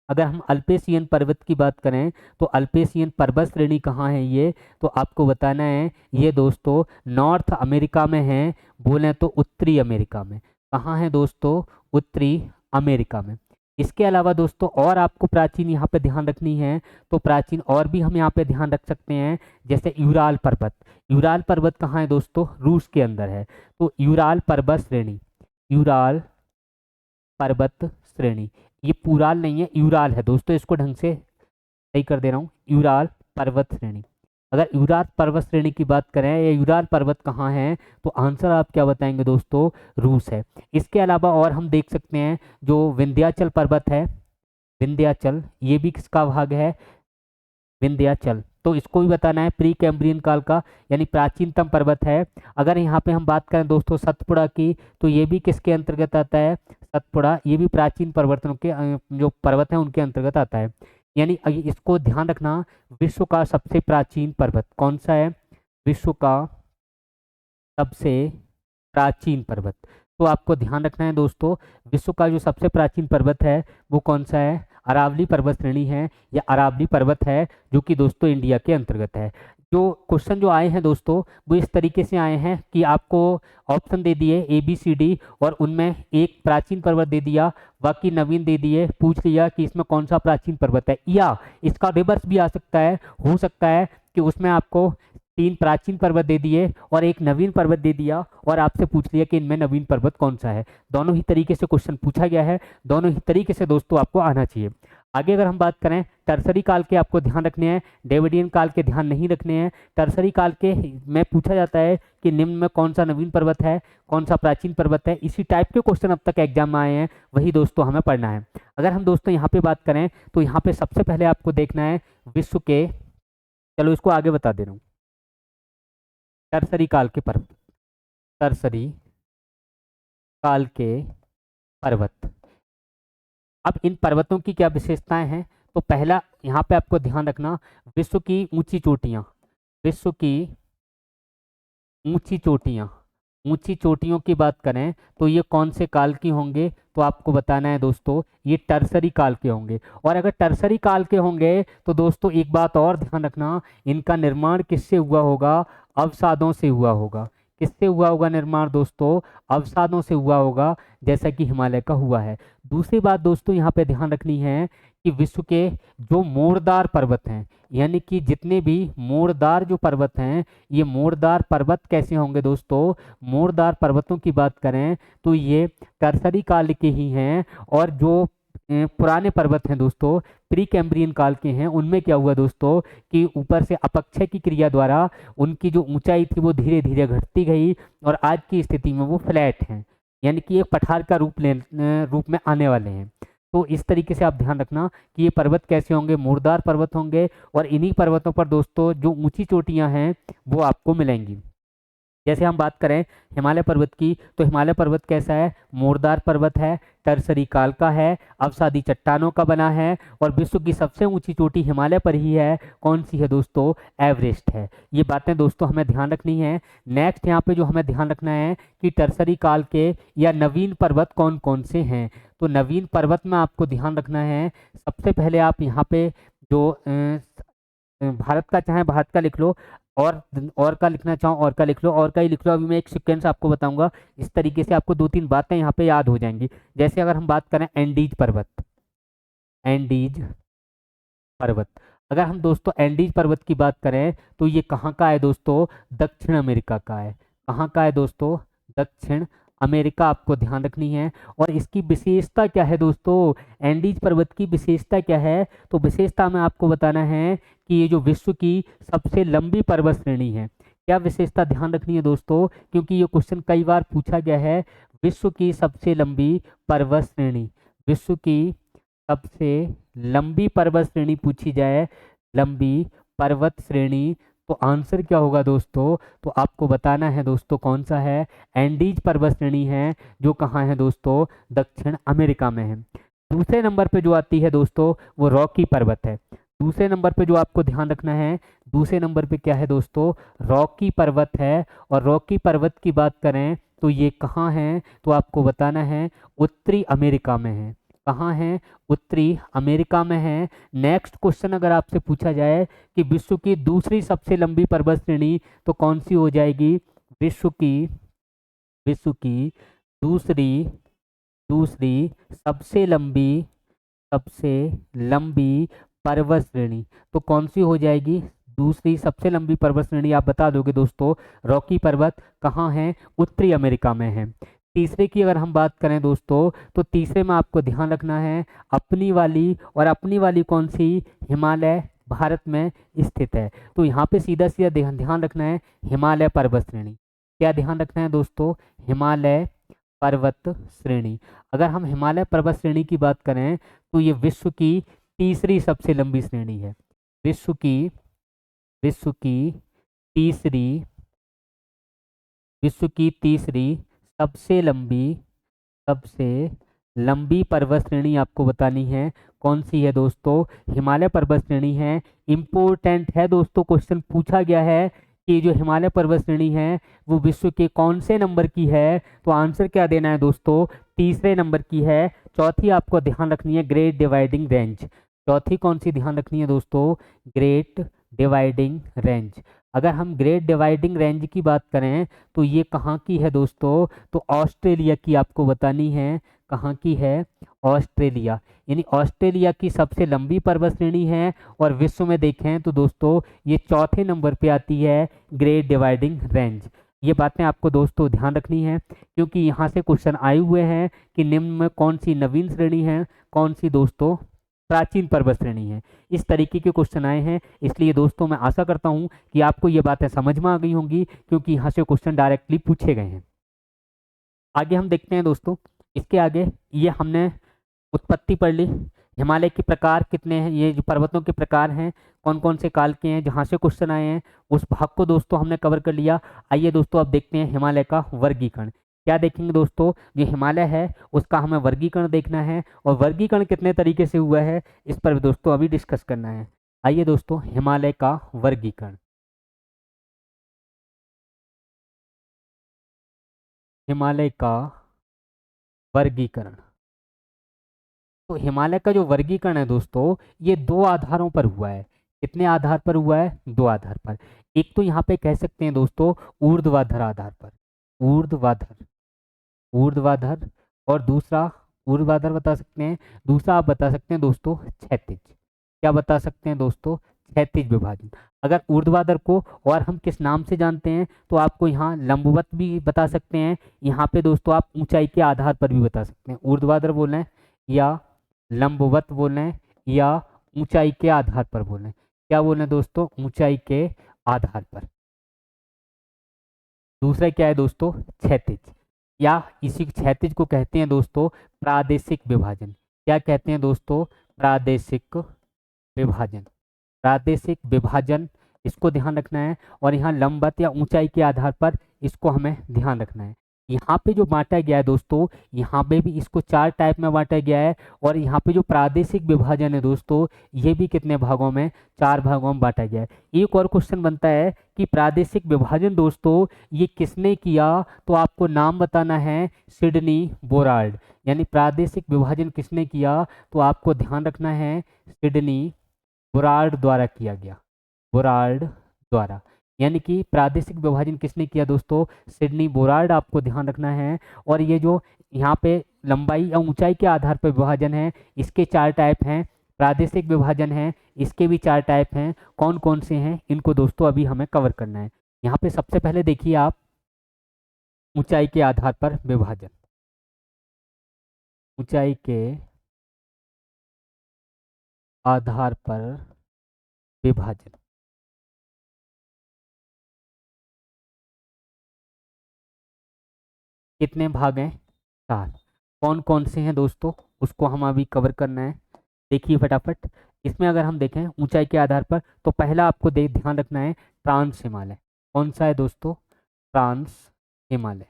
अगर हम अल्पेशियन पर्वत की बात करें तो अल्पेशियन पर्वत श्रेणी कहाँ है ये? तो आपको बताना है ये दोस्तों नॉर्थ अमेरिका में है, बोलें तो उत्तरी अमेरिका में। कहाँ है दोस्तों? उत्तरी अमेरिका में। इसके अलावा दोस्तों और आपको प्राचीन यहाँ पे ध्यान रखनी है, तो प्राचीन और भी हम यहाँ पे ध्यान रख सकते हैं, जैसे यूराल पर्वत। यूराल पर्वत कहाँ है दोस्तों? रूस के अंदर है। तो यूराल पर्वत श्रेणी, यूराल पर्वत श्रेणी, ये पूराल नहीं है, यूराल है दोस्तों, इसको ढंग से सही कर दे रहा हूँ, यूराल पर्वत श्रेणी। अगर यूराल पर्वत श्रेणी की बात करें या यूराल पर्वत कहाँ है, तो आंसर आप क्या बताएंगे दोस्तों? रूस है। इसके अलावा और हम देख सकते हैं जो विंध्याचल पर्वत है, विंध्याचल, ये भी किसका भाग है? विंध्याचल। तो इसको भी बताना है प्री कैम्ब्रियन काल का, यानी प्राचीनतम पर्वत है। अगर यहाँ पे हम बात करें दोस्तों सतपुड़ा की, तो ये भी किसके अंतर्गत आता है? सतपुड़ा, ये भी प्राचीन पर्वतों के जो पर्वत हैं उनके अंतर्गत आता है। यानी इसको ध्यान रखना, विश्व का सबसे प्राचीन पर्वत कौन सा है? विश्व का सबसे प्राचीन पर्वत। तो आपको ध्यान रखना है दोस्तों, विश्व का जो सबसे प्राचीन पर्वत है वो कौन सा है? अरावली पर्वत श्रेणी है या अरावली पर्वत है, जो कि दोस्तों इंडिया के अंतर्गत है। जो क्वेश्चन जो आए हैं दोस्तों वो इस तरीके से आए हैं कि आपको ऑप्शन दे दिए ABCD और उनमें एक प्राचीन पर्वत दे दिया, बाकी नवीन दे दिए, पूछ लिया कि इसमें कौन सा प्राचीन पर्वत है। या इसका रिवर्स भी आ सकता है, हो सकता है कि उसमें आपको 3 प्राचीन पर्वत दे दिए और एक नवीन पर्वत दे दिया और आपसे पूछ लिया कि इनमें नवीन पर्वत कौन सा है। दोनों ही तरीके से क्वेश्चन पूछा गया है, दोनों ही तरीके से दोस्तों आपको आना चाहिए। आगे अगर हम बात करें, टर्सरी काल के आपको ध्यान रखने हैं, डेविडियन काल के ध्यान नहीं रखने हैं। टर्सरी काल के में पूछा जाता है कि निम्न में कौन सा नवीन पर्वत है, कौन सा प्राचीन पर्वत है। इसी टाइप के क्वेश्चन अब तक एग्जाम में आए हैं, वही दोस्तों हमें पढ़ना है। अगर हम दोस्तों यहाँ पे बात करें तो यहाँ पे सबसे पहले आपको देखना है विश्व के, चलो इसको आगे बता दे रहा हूँ, टर्सरी काल के पर्वत, टर्सरी काल के पर्वत। अब इन पर्वतों की क्या विशेषताएं हैं, तो पहला यहाँ पे आपको ध्यान रखना, विश्व की ऊंची चोटियाँ, विश्व की ऊंची चोटियाँ, ऊंची चोटियों की बात करें तो ये कौन से काल की होंगे, तो आपको बताना है दोस्तों ये टर्सरी काल के होंगे। और अगर टर्सरी काल के होंगे तो दोस्तों एक बात और ध्यान रखना, इनका निर्माण किससे हुआ होगा, अवसादों से हुआ होगा। किससे हुआ होगा निर्माण दोस्तों, अवसादों से हुआ होगा, जैसा कि हिमालय का हुआ है। दूसरी बात दोस्तों यहाँ पे ध्यान रखनी है कि विश्व के जो मोड़दार पर्वत हैं, यानी कि जितने भी मोड़दार जो पर्वत हैं, ये मोड़दार पर्वत कैसे होंगे दोस्तों, मोड़दार पर्वतों की बात करें तो ये टर्सरी काल के ही हैं। और जो पुराने पर्वत हैं दोस्तों, प्री कैम्ब्रियन काल के हैं, उनमें क्या हुआ दोस्तों कि ऊपर से अपक्षय की क्रिया द्वारा उनकी जो ऊंचाई थी वो धीरे धीरे घटती गई और आज की स्थिति में वो फ्लैट हैं, यानी कि एक पठार का रूप में आने वाले हैं। तो इस तरीके से आप ध्यान रखना कि ये पर्वत कैसे होंगे, मुर्दार पर्वत होंगे। और इन्हीं पर्वतों पर दोस्तों जो ऊंची चोटियां हैं वो आपको मिलेंगी। जैसे हम बात करें हिमालय पर्वत की, तो हिमालय पर्वत कैसा है, मोरदार पर्वत है, टर्सरी काल का है, अवसादी चट्टानों का बना है और विश्व की सबसे ऊंची चोटी हिमालय पर ही है। कौन सी है दोस्तों, एवरेस्ट है। ये बातें दोस्तों हमें ध्यान रखनी है। नेक्स्ट यहाँ पे जो हमें ध्यान रखना है कि टर्सरी काल के या नवीन पर्वत कौन कौन से हैं। तो नवीन पर्वत में आपको ध्यान रखना है, सबसे पहले आप यहाँ पे जो भारत का चाहे भारत का लिख लो, और का लिखना चाहो और का लिख लो, और का ही लिख लो। अभी मैं एक सीक्वेंस आपको बताऊंगा, इस तरीके से आपको 2-3 बातें यहाँ पे याद हो जाएंगी। जैसे अगर हम बात करें एंडीज पर्वत, एंडीज पर्वत, अगर हम दोस्तों एंडीज पर्वत की बात करें तो ये कहाँ का है दोस्तों, दक्षिण अमेरिका का है। कहाँ का है दोस्तों, दक्षिण अमेरिका, आपको ध्यान रखनी है। और इसकी विशेषता क्या है दोस्तों, एंडीज पर्वत की विशेषता क्या है, तो विशेषता में आपको बताना है कि ये जो विश्व की सबसे लंबी पर्वत श्रेणी है। क्या विशेषता ध्यान रखनी है दोस्तों, क्योंकि ये क्वेश्चन कई बार पूछा गया है। विश्व की सबसे लंबी पर्वत श्रेणी, विश्व की सबसे लंबी पर्वत श्रेणी पूछी जाए, लंबी पर्वत श्रेणी, तो आंसर क्या होगा दोस्तों, तो आपको बताना है दोस्तों कौन सा है, एंडीज पर्वत श्रेणी है, जो कहाँ है दोस्तों, दक्षिण अमेरिका में है। दूसरे नंबर पे जो आती है दोस्तों वो रॉकी पर्वत है। दूसरे नंबर पे जो आपको ध्यान रखना है, दूसरे नंबर पे क्या है दोस्तों, रॉकी पर्वत है। और रॉकी पर्वत की बात करें तो ये कहाँ है, तो आपको बताना है उत्तरी अमेरिका में है। कहाँ है, उत्तरी अमेरिका में है। नेक्स्ट क्वेश्चन अगर आपसे पूछा जाए कि विश्व की दूसरी सबसे लंबी पर्वत श्रेणी तो कौन सी हो जाएगी, विश्व की दूसरी सबसे लंबी पर्वत श्रेणी तो कौन सी हो जाएगी, दूसरी सबसे लंबी पर्वत श्रेणी आप बता दोगे दोस्तों, रॉकी पर्वत कहाँ है, उत्तरी अमेरिका में है। तीसरे की अगर हम बात करें दोस्तों तो तीसरे में आपको ध्यान रखना है अपनी वाली, और अपनी वाली कौन सी, हिमालय भारत में स्थित है। तो यहाँ पे सीधा सीधा ध्यान रखना है हिमालय पर्वत श्रेणी। क्या ध्यान रखना है दोस्तों, हिमालय पर्वत श्रेणी। अगर हम हिमालय पर्वत श्रेणी की बात करें तो ये विश्व की तीसरी सबसे लंबी श्रेणी है। विश्व की तीसरी सबसे लंबी पर्वत श्रेणी आपको बतानी है। कौन सी है दोस्तों, हिमालय पर्वत श्रेणी है। इंपॉर्टेंट है दोस्तों, क्वेश्चन पूछा गया है कि जो हिमालय पर्वत श्रेणी है वो विश्व के कौन से नंबर की है, तो आंसर क्या देना है दोस्तों, तीसरे नंबर की है। चौथी आपको ध्यान रखनी है ग्रेट डिवाइडिंग रेंज। चौथी कौन सी ध्यान रखनी है दोस्तों, ग्रेट डिवाइडिंग रेंज। अगर हम ग्रेट डिवाइडिंग रेंज की बात करें तो ये कहाँ की है दोस्तों, तो ऑस्ट्रेलिया की आपको बतानी है। कहाँ की है? ऑस्ट्रेलिया। यानी ऑस्ट्रेलिया की सबसे लंबी पर्वत श्रेणी है। और विश्व में देखें तो दोस्तों ये चौथे नंबर पे आती है, ग्रेट डिवाइडिंग रेंज। ये बातें आपको दोस्तों ध्यान रखनी है, क्योंकि यहाँ से क्वेश्चन आए हुए हैं कि निम्न में कौन सी नवीन श्रेणी है, कौन सी दोस्तों प्राचीन पर्वत श्रेणी है। इस तरीके के क्वेश्चन आए हैं। इसलिए दोस्तों मैं आशा करता हूँ कि आपको ये बातें समझ में आ गई होंगी, क्योंकि यहाँ से क्वेश्चन डायरेक्टली पूछे गए हैं। आगे हम देखते हैं दोस्तों, इसके आगे ये हमने उत्पत्ति पढ़ ली। हिमालय के प्रकार कितने हैं, ये जो पर्वतों के प्रकार हैं कौन कौन से काल के हैं, जहाँ से क्वेश्चन आए हैं उस भाग को दोस्तों हमने कवर कर लिया। आइए दोस्तों अब देखते हैं हिमालय का वर्गीकरण। क्या देखेंगे दोस्तों, जो हिमालय है उसका हमें वर्गीकरण देखना है, और वर्गीकरण कितने तरीके से हुआ है इस पर भी दोस्तों अभी डिस्कस करना है। आइए दोस्तों, हिमालय का वर्गीकरण। हिमालय का वर्गीकरण। तो हिमालय का जो वर्गीकरण है दोस्तों, ये दो आधारों पर हुआ है। कितने आधार पर हुआ है? दो आधार पर। एक तो यहाँ पे कह सकते हैं दोस्तों ऊर्ध्वाधर आधार पर, ऊर्ध्वाधर, ऊर्ध्वाधर। और दूसरा ऊर्ध्वाधर बता सकते हैं, दूसरा आप बता सकते हैं दोस्तों क्षैतिज। क्या बता सकते हैं दोस्तों? क्षैतिज विभाजन। अगर ऊर्ध्वाधर को और हम किस नाम से जानते हैं तो आपको यहाँ लंबवत भी बता सकते हैं, यहाँ पे दोस्तों आप ऊंचाई के आधार पर भी बता सकते हैं। ऊर्ध्वाधर बोलें या लंबवत बोलें या ऊंचाई के आधार पर बोलें। क्या बोलें दोस्तों? ऊंचाई के आधार पर। दूसरा क्या है दोस्तों? क्षैतिज, या इसी क्षैतिज को कहते हैं दोस्तों प्रादेशिक विभाजन। क्या कहते हैं दोस्तों? प्रादेशिक विभाजन। प्रादेशिक विभाजन, इसको ध्यान रखना है। और यहाँ लंबवत या ऊंचाई के आधार पर इसको हमें ध्यान रखना है। यहाँ पे जो बांटा गया है दोस्तों, यहाँ पे भी इसको चार टाइप में बांटा गया है। और यहाँ पे जो प्रादेशिक विभाजन है दोस्तों, ये भी कितने भागों में? चार भागों में बांटा गया है। एक और क्वेश्चन बनता है कि प्रादेशिक विभाजन दोस्तों ये किसने किया, तो आपको नाम बताना है सिडनी बोरार्ड। यानी प्रादेशिक विभाजन किसने किया, तो आपको ध्यान रखना है सिडनी बोरार्ड द्वारा किया गया, बोरार्ड द्वारा। यानी कि प्रादेशिक विभाजन किसने किया दोस्तों? सिडनी बोरार्ड, आपको ध्यान रखना है। और ये जो यहाँ पे लंबाई या ऊंचाई के आधार पर विभाजन है, इसके चार टाइप हैं। प्रादेशिक विभाजन है, इसके भी चार टाइप हैं। कौन कौन से हैं इनको दोस्तों अभी हमें कवर करना है। यहाँ पे सबसे पहले देखिए आप, ऊंचाई के आधार पर विभाजन। ऊंचाई के आधार पर विभाजन। कितने भाग हैं? चार। कौन कौन से हैं दोस्तों, उसको हम अभी कवर करना है। देखिए फटाफट, इसमें अगर हम देखें ऊंचाई के आधार पर, तो पहला आपको ध्यान रखना है ट्रांस हिमालय। कौन सा है दोस्तों? Trans Himalaya,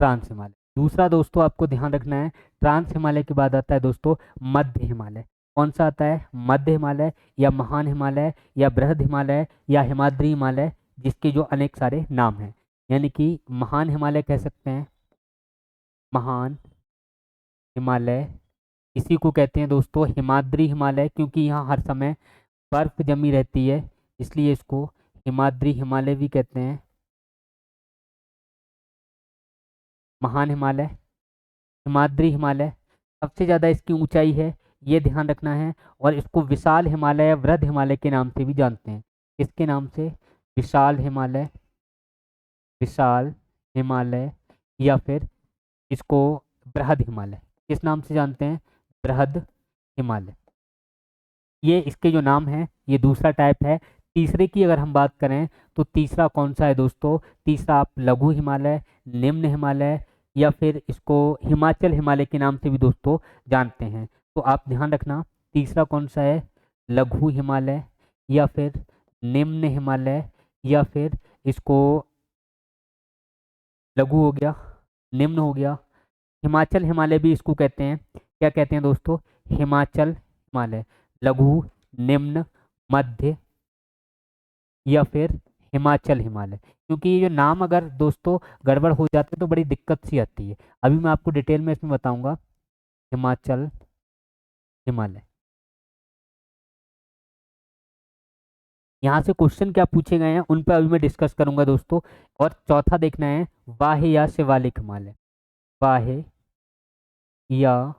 trans Himalaya. दूसरा दोस्तों आपको ध्यान रखना है, ट्रांस हिमालय के बाद आता है दोस्तों मध्य हिमालय। कौन सा आता है? मध्य हिमालय, या महान हिमालय, या बृहद हिमालय, या हिमाद्री हिमालय, जिसके जो अनेक सारे नाम हैं। यानी कि महान हिमालय कह सकते हैं, महान हिमालय। इसी को कहते हैं दोस्तों हिमाद्री हिमालय, क्योंकि यहाँ हर समय बर्फ जमी रहती है, इसलिए इसको हिमाद्री हिमालय भी कहते हैं। महान हिमालय, हिमाद्री हिमालय, सबसे ज़्यादा इसकी ऊंचाई है, ये ध्यान रखना है। और इसको विशाल हिमालय या वृहद हिमालय के नाम से भी जानते हैं। किसके नाम से? विशाल हिमालय, विशाल हिमालय, या फिर इसको बृहद हिमालय। किस नाम से जानते हैं? बृहद हिमालय। ये इसके जो नाम है, ये दूसरा टाइप है। तीसरे की अगर हम बात करें तो तीसरा कौन सा है दोस्तों? तीसरा आप लघु हिमालय, निम्न हिमालय, या फिर इसको हिमाचल हिमालय के नाम से भी दोस्तों जानते हैं। तो आप ध्यान रखना, तीसरा कौन सा है? लघु हिमालय, या फिर निम्न हिमालय, या फिर इसको लघु हो गया, निम्न हो गया, हिमाचल हिमालय भी इसको कहते हैं। क्या कहते हैं दोस्तों? हिमाचल हिमालय, लघु, निम्न, मध्य, या फिर हिमाचल हिमालय। क्योंकि ये जो नाम अगर दोस्तों गड़बड़ हो जाते हैं तो बड़ी दिक्कत सी आती है। अभी मैं आपको डिटेल में इसमें बताऊंगा। हिमाचल हिमालय, यहाँ से क्वेश्चन क्या पूछे गए हैं उन पर अभी मैं डिस्कस करूंगा दोस्तों। और चौथा देखना है वाह्य या शिवालिक हिमालय, वाह्य या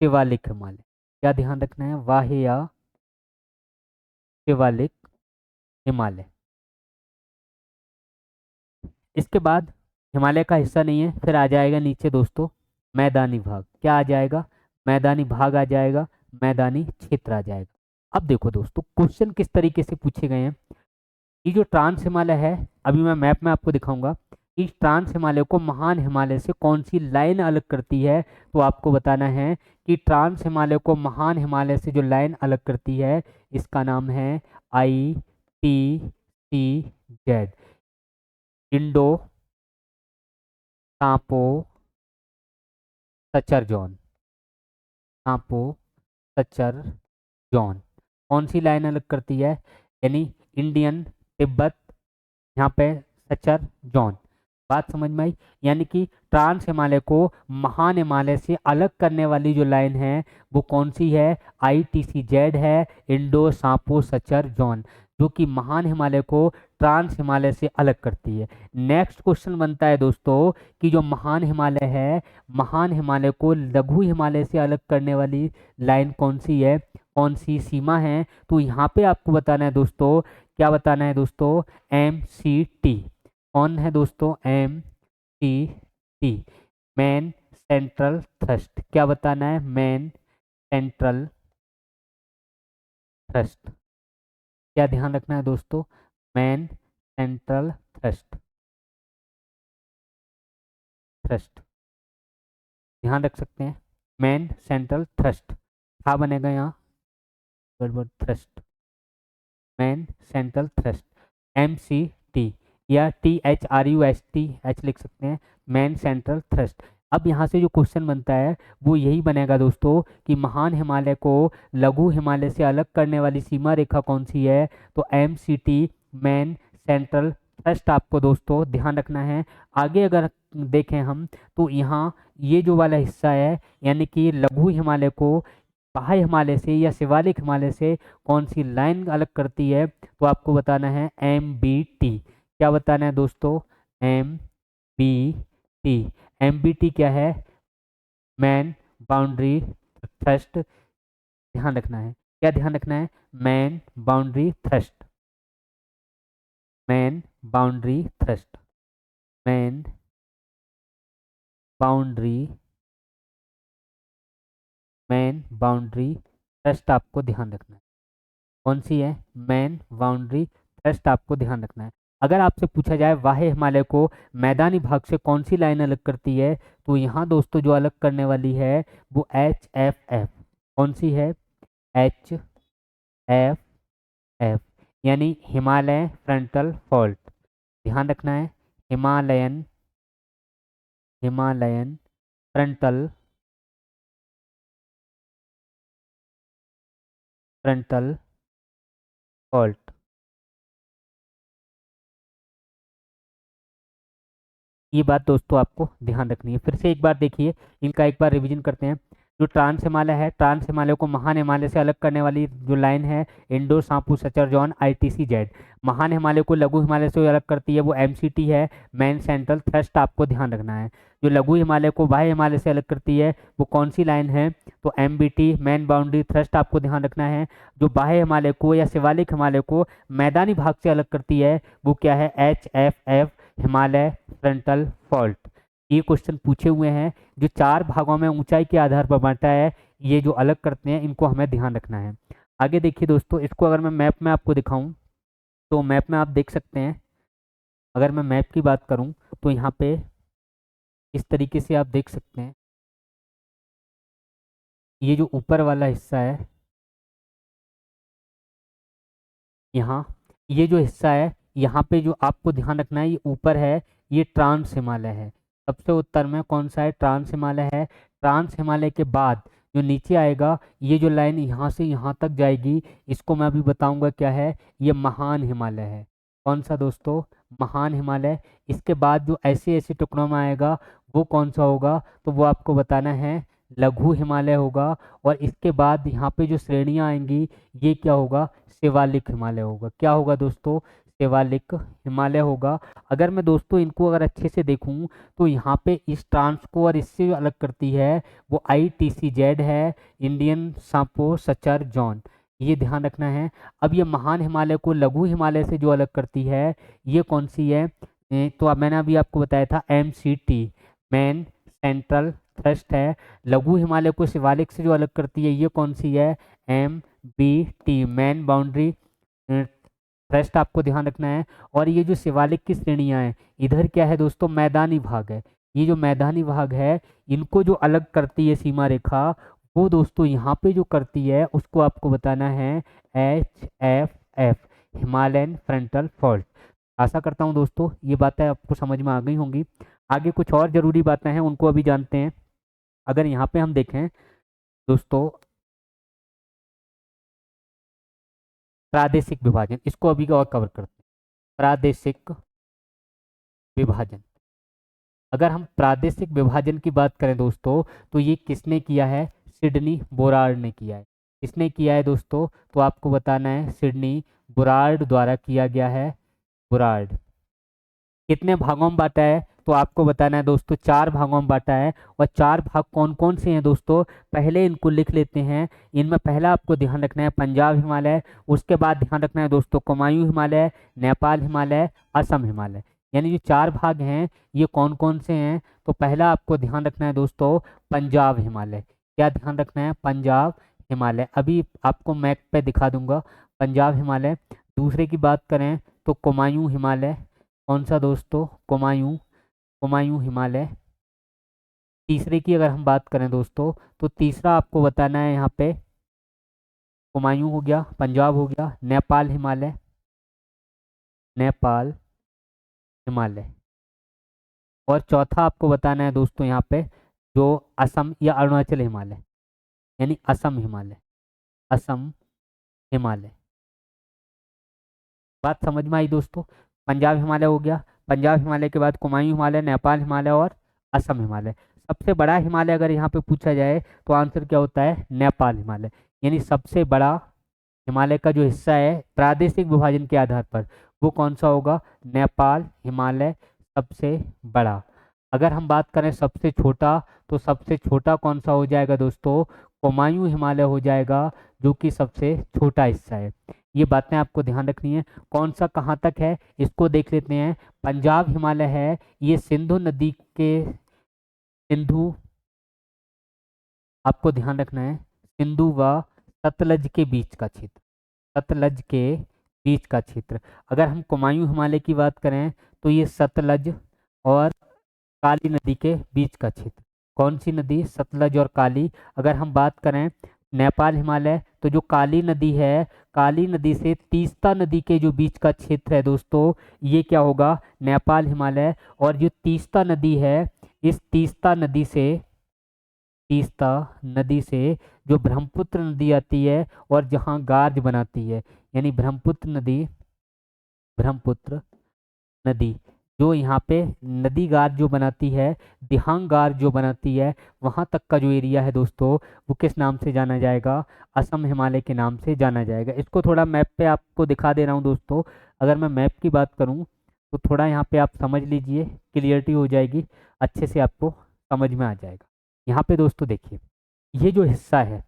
शिवालिक हिमालय। क्या ध्यान रखना है, वाह्य या शिवालिक हिमालय। इसके बाद हिमालय का हिस्सा नहीं है, फिर आ जाएगा नीचे दोस्तों मैदानी भाग। क्या आ जाएगा, मैदानी भाग आ जाएगा, मैदानी क्षेत्र आ जाएगा। अब देखो दोस्तों क्वेश्चन किस तरीके से पूछे गए हैं। ये जो ट्रांस हिमालय है, अभी मैं मैप में आपको दिखाऊंगा, इस ट्रांस हिमालय को महान हिमालय से कौन सी लाइन अलग करती है। तो आपको बताना है कि ट्रांस हिमालय को महान हिमालय से जो लाइन अलग करती है इसका नाम है ITCZ, Indo Tsangpo suture zone, Tsangpo suture zone. कौन सी लाइन अलग करती है, यानी इंडियन तिब्बत, यहाँ पे सचर जोन। बात समझ में आई, यानी कि ट्रांस हिमालय को महान हिमालय से अलग करने वाली जो लाइन है वो कौन सी है, ITCZ है, इंडो सांपो सचर जोन, जो कि महान हिमालय को ट्रांस हिमालय से अलग करती है। नेक्स्ट क्वेश्चन बनता है दोस्तों कि जो महान हिमालय है, महान हिमालय को लघु हिमालय से अलग करने वाली लाइन कौन सी है, कौन सी सीमा है। तो यहाँ पे आपको बताना है दोस्तों, क्या बताना है दोस्तों, MCT। कौन है दोस्तों, MCT, मेन सेंट्रल थ्रस्ट। क्या बताना है, मेन सेंट्रल थ्रस्ट। क्या ध्यान रखना है दोस्तों, मेन सेंट्रल थ्रस्ट, थ्रस्ट ध्यान रख सकते हैं, मेन सेंट्रल थ्रस्ट। क्या बनेगा यहाँ, गड़बड़, thrust, main central thrust, MCT, या THRUST लिख सकते हैं, मेन सेंट्रल थ्रस्ट। अब यहाँ से जो क्वेश्चन बनता है वो यही बनेगा दोस्तों कि महान हिमालय को लघु हिमालय से अलग करने वाली सीमा रेखा कौन सी है। तो MCT, मेन सेंट्रल थ्रस्ट आपको दोस्तों ध्यान रखना है। आगे अगर देखें हम तो यहाँ ये जो वाला हिस्सा है, यानी कि लघु हिमालय को बाह्य हिमालय से या शिवालिक हिमालय से कौन सी लाइन अलग करती है, तो आपको बताना है MBT। क्या बताना है दोस्तों, MBT। MBT क्या है, मैन बाउंड्री थ्रस्ट। ध्यान रखना है, क्या ध्यान रखना है, man boundary thrust, man boundary thrust, man boundary, man boundary thrust आपको ध्यान रखना है। कौन सी है, मैन बाउंड्री थ्रस्ट आपको ध्यान रखना है। अगर आपसे पूछा जाए वाह्य हिमालय को मैदानी भाग से कौन सी लाइन अलग करती है, तो यहाँ दोस्तों जो अलग करने वाली है वो HFF। कौन सी है, HFF, यानी हिमालय फ्रंटल फॉल्ट। ध्यान रखना है, Himalayan, Himalayan frontal, frontal fault. ये बात दोस्तों आपको ध्यान रखनी है। फिर से एक बार देखिए, इनका एक बार रिवीजन करते हैं। जो ट्रांस हिमालय है, ट्रांस हिमालय को महान हिमालय से अलग करने वाली जो लाइन है इंडो सांपू सचर जॉन ITCZ। महान हिमालय को लघु हिमालय से अलग करती है वो MCT है, मेन सेंट्रल थ्रस्ट आपको ध्यान रखना है। जो लघु हिमालय को बाह्य हिमालय से अलग करती है वो कौन सी लाइन है, तो MBT, मेन बाउंड्री थ्रस्ट आपको ध्यान रखना है। जो बाह्य हिमालय को या शिवालिक हिमालय को मैदानी भाग से अलग करती है वो क्या है, HFF, हिमालय फ्रंटल फॉल्ट। ये क्वेश्चन पूछे हुए हैं। जो 4 भागों में ऊंचाई के आधार पर बांटा है, ये जो अलग करते हैं इनको हमें ध्यान रखना है। आगे देखिए दोस्तों, इसको अगर मैं मैप में आपको दिखाऊं तो मैप में आप देख सकते हैं। अगर मैं मैप की बात करूं तो यहाँ पे इस तरीके से आप देख सकते हैं, ये जो ऊपर वाला हिस्सा है, यहाँ ये जो हिस्सा है, यहाँ पे जो आपको ध्यान रखना है ये ऊपर है, ये ट्रांस हिमालय है। सबसे उत्तर में कौन सा है, ट्रांस हिमालय है। ट्रांस हिमालय के बाद जो नीचे आएगा, ये जो लाइन यहाँ से यहाँ तक जाएगी, इसको मैं अभी बताऊंगा क्या है, ये महान हिमालय है। कौन सा दोस्तों, महान हिमालय। इसके बाद जो ऐसे ऐसे टुकड़ों में आएगा वो कौन सा होगा, तो वो आपको बताना है लघु हिमालय होगा, और इसके बाद यहाँ पे जो श्रेणियाँ आएंगी ये क्या होगा, शिवालिक हिमालय होगा। क्या होगा दोस्तों, शिवालिक हिमालय होगा। अगर मैं दोस्तों इनको अगर अच्छे से देखूं तो यहाँ पे इस ट्रांस को और इससे जो अलग करती है वो ITCZ है, इंडियन सांपो सचर जॉन, ये ध्यान रखना है। अब ये महान हिमालय को लघु हिमालय से जो अलग करती है ये कौन सी है, तो अब मैंने अभी आपको बताया था MCT, मेन सेंट्रल थ्रस्ट है। लघु हिमालय को शिवालिक से जो अलग करती है ये कौन सी है, MBT, मेन बाउंड्री थ्रस्ट, आपको ध्यान रखना है। और ये जो शिवालिक की श्रेणियां हैं इधर क्या है दोस्तों, मैदानी भाग है। ये जो मैदानी भाग है इनको जो अलग करती है सीमा रेखा, वो दोस्तों यहाँ पे जो करती है उसको आपको बताना है HFF, हिमालयन फ्रंटल फॉल्ट। आशा करता हूँ दोस्तों ये बातें आपको समझ में आ गई होंगी। आगे कुछ और ज़रूरी बातें हैं उनको अभी जानते हैं। अगर यहाँ पे हम देखें दोस्तों प्रादेशिक विभाजन, इसको अभी और कवर करते हैं। प्रादेशिक विभाजन, अगर हम प्रादेशिक विभाजन की बात करें दोस्तों तो ये किसने किया है, सिडनी बोरार्ड ने किया है। किसने किया है दोस्तों, तो आपको बताना है सिडनी बोरार्ड द्वारा किया गया है। बोरार्ड कितने भागों में बांटा है, तो आपको बताना है दोस्तों 4 भागों में बांटा है। और 4 भाग कौन कौन से हैं दोस्तों, पहले इनको लिख लेते हैं। इनमें पहला आपको ध्यान रखना है पंजाब हिमालय, उसके बाद ध्यान रखना है दोस्तों कुमायूं हिमालय, नेपाल हिमालय, असम हिमालय। यानी जो 4 भाग हैं ये कौन कौन से हैं, तो पहला आपको ध्यान रखना है दोस्तों पंजाब हिमालय। क्या ध्यान रखना है, पंजाब हिमालय, अभी आपको मैप पे दिखा दूंगा पंजाब हिमालय। दूसरे की बात करें तो कुमायूं हिमालय, कौन सा दोस्तों, कुमायूं, कुमायूं हिमालय। तीसरे की अगर हम बात करें दोस्तों तो तीसरा आपको बताना है यहाँ पे कुमायूं हो गया, पंजाब हो गया, नेपाल हिमालय, नेपाल हिमालय। और चौथा आपको बताना है दोस्तों यहाँ पे जो असम या अरुणाचल हिमालय, यानी असम हिमालय, असम हिमालय। बात समझ में आई दोस्तों, पंजाब हिमालय हो गया, पंजाब हिमालय के बाद कुमायूं हिमालय, नेपाल हिमालय और असम हिमालय। सबसे बड़ा हिमालय अगर यहाँ पे पूछा जाए तो आंसर क्या होता है, नेपाल हिमालय। यानी सबसे बड़ा हिमालय का जो हिस्सा है प्रादेशिक विभाजन के आधार पर वो कौन सा होगा, नेपाल हिमालय सबसे बड़ा। अगर हम बात करें सबसे छोटा तो सबसे छोटा कौन सा हो जाएगा दोस्तों, कुमायूं हिमालय हो जाएगा, जो कि सबसे छोटा हिस्सा है। ये बातें आपको ध्यान रखनी है। कौन सा कहाँ तक है इसको देख लेते हैं। पंजाब हिमालय है ये सिंधु नदी के, सिंधु, आपको ध्यान रखना है सिंधु व सतलज के बीच का क्षेत्र, सतलज के बीच का क्षेत्र। अगर हम कुमायूं हिमालय की बात करें तो ये सतलज और काली नदी के बीच का क्षेत्र। कौन सी नदी, सतलज और काली। अगर हम बात करें नेपाल हिमालय तो जो काली नदी है, काली नदी से तीस्ता नदी के जो बीच का क्षेत्र है दोस्तों ये क्या होगा, नेपाल हिमालय। और जो तीस्ता नदी है, इस तीस्ता नदी से, तीस्ता नदी से जो ब्रह्मपुत्र नदी आती है और जहाँ गार्ज बनाती है, यानी ब्रह्मपुत्र नदी, ब्रह्मपुत्र नदी जो यहाँ पे नदी गार जो बनाती है, दिहांग गार जो बनाती है, वहाँ तक का जो एरिया है दोस्तों वो किस नाम से जाना जाएगा, असम हिमालय के नाम से जाना जाएगा। इसको थोड़ा मैप पे आपको दिखा दे रहा हूँ दोस्तों। अगर मैं मैप की बात करूँ तो थोड़ा यहाँ पे आप समझ लीजिए, क्लियरिटी हो जाएगी, अच्छे से आपको समझ में आ जाएगा। यहाँ पे दोस्तों देखिए ये जो हिस्सा है,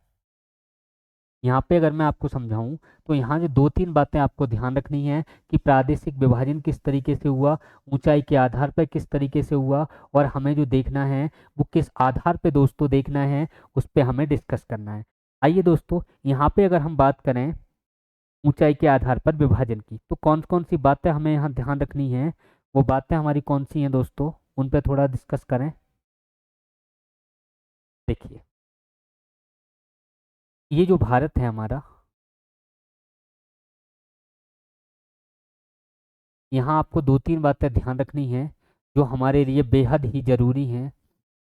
यहाँ पे अगर मैं आपको समझाऊं तो यहाँ जो 2-3 बातें आपको ध्यान रखनी है कि प्रादेशिक विभाजन किस तरीके से हुआ, ऊंचाई के आधार पर किस तरीके से हुआ, और हमें जो देखना है वो किस आधार पे दोस्तों देखना है, उस पर हमें डिस्कस करना है। आइए दोस्तों यहाँ पे अगर हम बात करें ऊंचाई के आधार पर विभाजन की तो कौन कौन सी बातें हमें यहाँ ध्यान रखनी है, वो बातें हमारी कौन सी हैं दोस्तों, उन पर थोड़ा डिस्कस करें। देखिए ये जो भारत है हमारा, यहाँ आपको 2-3 बातें ध्यान रखनी है जो हमारे लिए बेहद ही ज़रूरी हैं।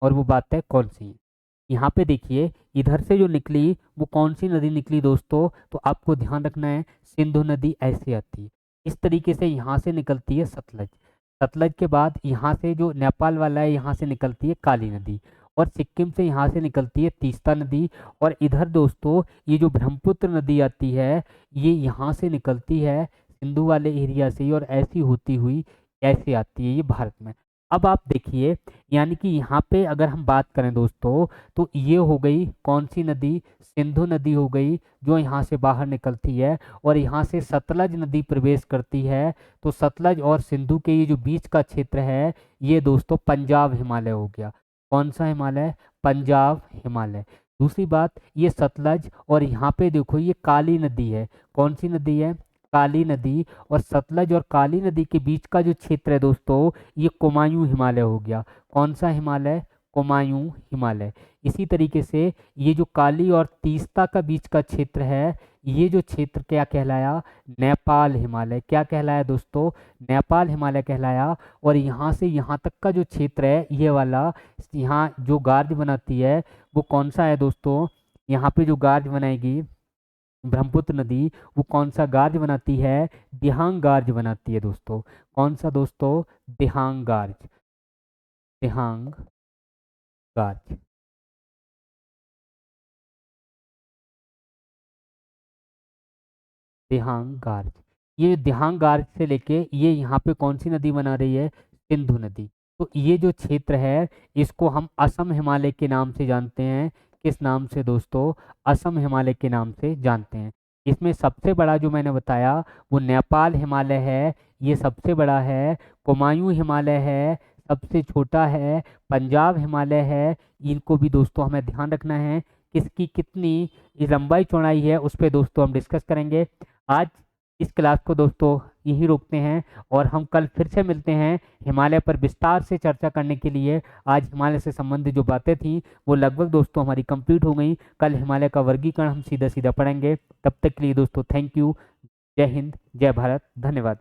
और वो बातें कौन सी हैं, यहाँ पे देखिए इधर से जो निकली वो कौन सी नदी निकली दोस्तों, तो आपको ध्यान रखना है सिंधु नदी ऐसे आती है, इस तरीके से यहाँ से निकलती है सतलज। सतलज के बाद यहाँ से जो नेपाल वाला है यहाँ से निकलती है काली नदी। और सिक्किम से यहाँ से निकलती है तीस्ता नदी। और इधर दोस्तों ये जो ब्रह्मपुत्र नदी आती है ये यहाँ से निकलती है सिंधु वाले एरिया से ही, और ऐसी होती हुई ऐसे आती है ये भारत में। अब आप देखिए, यानी कि यहाँ पे अगर हम बात करें दोस्तों तो ये हो गई कौन सी नदी, सिंधु नदी हो गई जो यहाँ से बाहर निकलती है, और यहाँ से सतलज नदी प्रवेश करती है। तो सतलज और सिंधु के ये जो बीच का क्षेत्र है ये दोस्तों पंजाब हिमालय हो गया। कौन सा हिमालय, पंजाब हिमालय। दूसरी बात, ये सतलज और यहाँ पे देखो ये काली नदी है। कौन सी नदी है, काली नदी। और सतलज और काली नदी के बीच का जो क्षेत्र है दोस्तों ये कुमायूं हिमालय हो गया। कौन सा हिमालय, कुमायूं हिमालय। इसी तरीके से ये जो काली और तीस्ता का बीच का क्षेत्र है ये जो क्षेत्र क्या कहलाया, नेपाल हिमालय। क्या कहलाया दोस्तों, नेपाल हिमालय कहलाया। और यहाँ से यहाँ तक का जो क्षेत्र है ये वाला, यहाँ जो गार्ज बनाती है वो कौन सा है दोस्तों, यहाँ पे जो गार्ज बनाएगी ब्रह्मपुत्र नदी वो कौन सा गार्ज बनाती है, दिहांग गार्ज बनाती है दोस्तों। कौन सा दोस्तों, दिहांग गार्ज, दिहांग गार्ज। दिहांग गार्ज। ये दिहांग गार्ज से लेके ये यहाँ पे कौन सी नदी बना रही है, सिंधु नदी। तो ये जो क्षेत्र है इसको हम असम हिमालय के नाम से जानते हैं। किस नाम से दोस्तों, असम हिमालय के नाम से जानते हैं। इसमें सबसे बड़ा जो मैंने बताया वो नेपाल हिमालय है, ये सबसे बड़ा है। कुमायूं हिमालय है, सबसे छोटा है। पंजाब हिमालय है। इनको भी दोस्तों हमें ध्यान रखना है किसकी कितनी लंबाई चौड़ाई है उस पर दोस्तों हम डिस्कस करेंगे। आज इस क्लास को दोस्तों यही रोकते हैं और हम कल फिर से मिलते हैं हिमालय पर विस्तार से चर्चा करने के लिए। आज हिमालय से संबंधित जो बातें थी वो लगभग दोस्तों हमारी कंप्लीट हो गई। कल हिमालय का वर्गीकरण हम सीधा सीधा पढ़ेंगे। तब तक के लिए दोस्तों थैंक यू। जय हिंद, जय भारत, धन्यवाद।